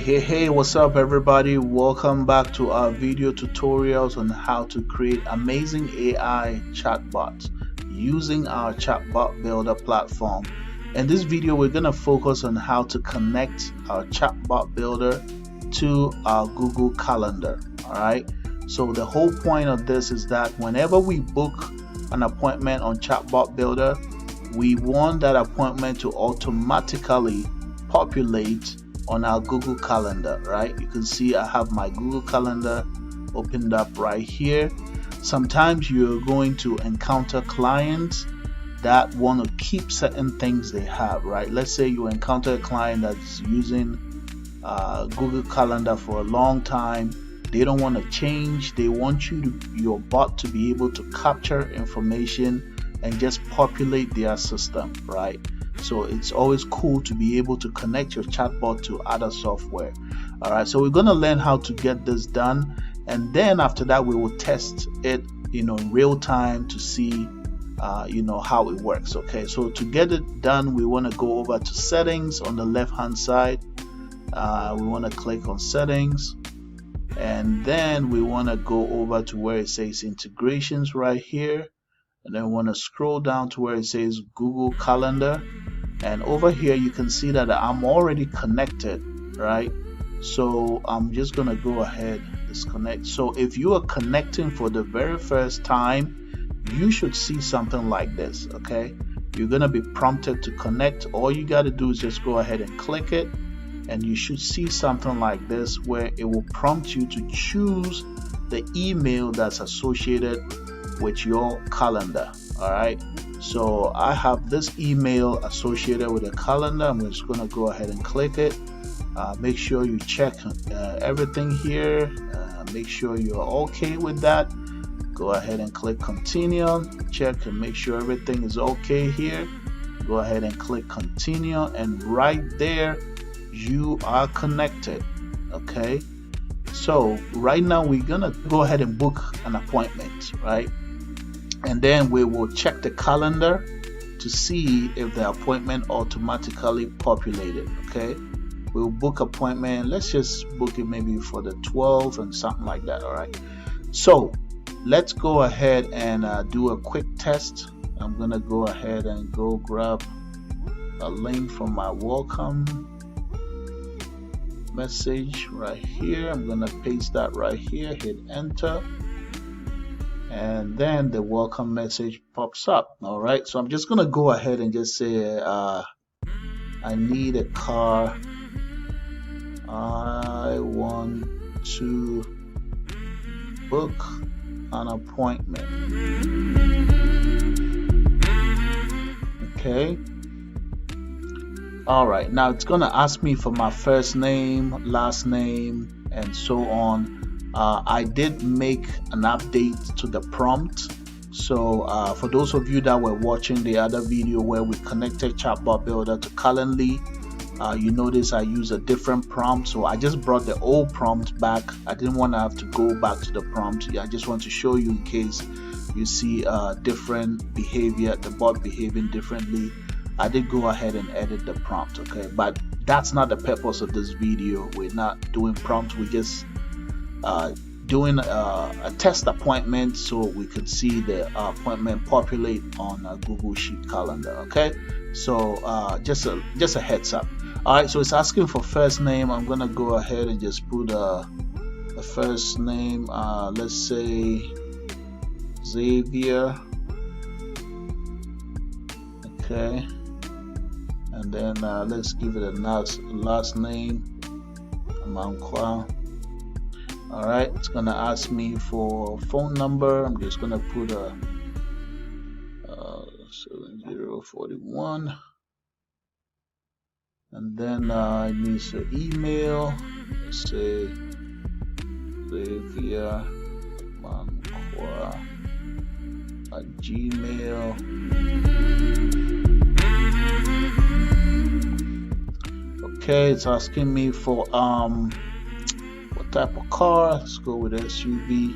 Hey, what's up everybody? Welcome back to our video tutorials on how to create amazing AI chatbots using our Chatbot Builder platform. In this video, we're going to focus on how to connect our Chatbot Builder to our Google Calendar. All right. So the whole point of this is that whenever we book an appointment on Chatbot Builder, we want that appointment to automatically populate on our Google Calendar, right? You can see I have my Google Calendar opened up right here. Sometimes you're going to encounter clients that want to keep certain things they have, right? Let's say you encounter a client that's using Google Calendar for a long time. They don't want to change. They want your bot to be able to capture information and just populate their system, right? So it's always cool to be able to connect your chatbot to other software. All right, so we're going to learn how to get this done, and then after that we will test it in real time to see how it works. Okay, so to get it done, we want to go over to settings on the left hand side. We want to click on settings, and then we want to go over to where it says integrations right here, and then we want to scroll down to where it says Google Calendar. And over here you can see that I'm already connected, right? So I'm just gonna go ahead and disconnect. So if you are connecting for the very first time, you should see something like this. Okay, you're gonna be prompted to connect. All you got to do is just go ahead and click it, and you should see something like this where it will prompt you to choose the email that's associated with your calendar. All right, so I have this email associated with the calendar. I'm just going to go ahead and click it. Make sure you check everything here. Make sure you're okay with that. Go ahead and click continue. Check and make sure everything is okay here. Go ahead and click continue, and right there you are connected. Okay, so right now we're gonna go ahead and book an appointment, right? And then we will check the calendar to see if the appointment automatically populated. Okay, we'll book appointment. Let's just book it maybe for the 12th and something like that. All right, so let's go ahead and do a quick test. I'm gonna go ahead and go grab a link from my welcome message right here. I'm gonna paste that right here, hit enter, and then the welcome message pops up. All right, so I'm just gonna go ahead and just say I need a car. I want to book an appointment. Okay, all right, now it's gonna ask me for my first name, last name, and so on. I did make an update to the prompt. So for those of you that were watching the other video where we connected Chatbot Builder to Calendly, you notice I use a different prompt. So I just brought the old prompt back. I didn't want to have to go back to the prompt. I just want to show you in case you see different behavior, the bot behaving differently. I did go ahead and edit the prompt. Okay, but that's not the purpose of this video. We're not doing prompts. We're just doing a test appointment so we could see the appointment populate on a Google Sheet calendar. Okay, so just a heads up. All right, so it's asking for first name. I'm gonna go ahead and just put a first name. Let's say Xavier. Okay, and then let's give it a last name, Amankwa. All right, it's gonna ask me for phone number. I'm just gonna put a 7041, and then it needs an email. Let's say Xavier Mankwa at Gmail. Okay, it's asking me for what type of car. Let's go with SUV.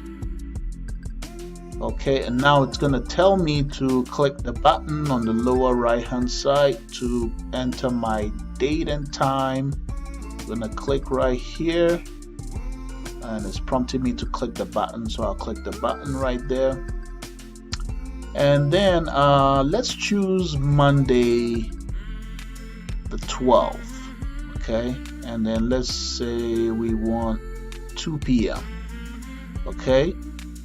Okay, and now it's gonna tell me to click the button on the lower right hand side to enter my date and time. gonna click right here, and it's prompting me to click the button, so I'll click the button right there. And then let's choose Monday the 12th. Okay, and then let's say we want 2 p.m. Okay,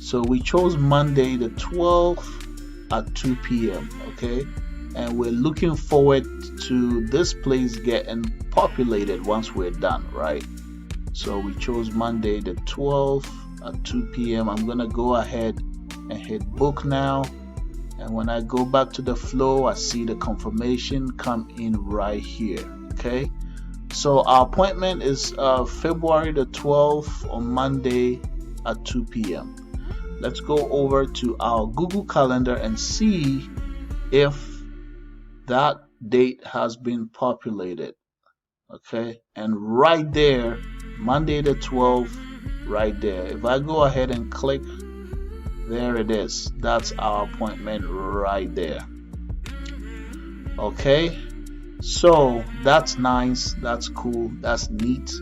so we chose Monday the 12th at 2 p.m. Okay, and we're looking forward to this place getting populated once we're done, right? So we chose Monday the 12th at 2 p.m. I'm gonna go ahead and hit book now, and when I go back to the flow, I see the confirmation come in right here. Okay, so our appointment is February the 12th on Monday at 2 p.m. Let's go over to our Google Calendar and see if that date has been populated. Okay, and right there, Monday the 12th, right there. If I go ahead and click, there it is. That's our appointment right there. Okay, so that's nice, that's cool, that's neat.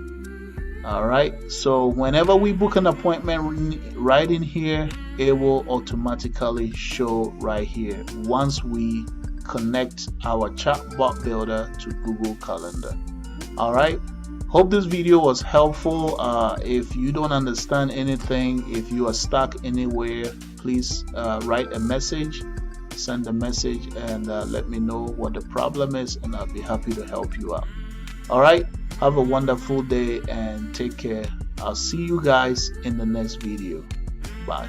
All right, so whenever we book an appointment right in here, it will automatically show right here once we connect our chatbot builder to Google Calendar. All right, hope this video was helpful. If you don't understand anything, if you are stuck anywhere, please write a message, send a message, and let me know what the problem is, and I'll be happy to help you out. All right, have a wonderful day and take care. I'll see you guys in the next video. Bye.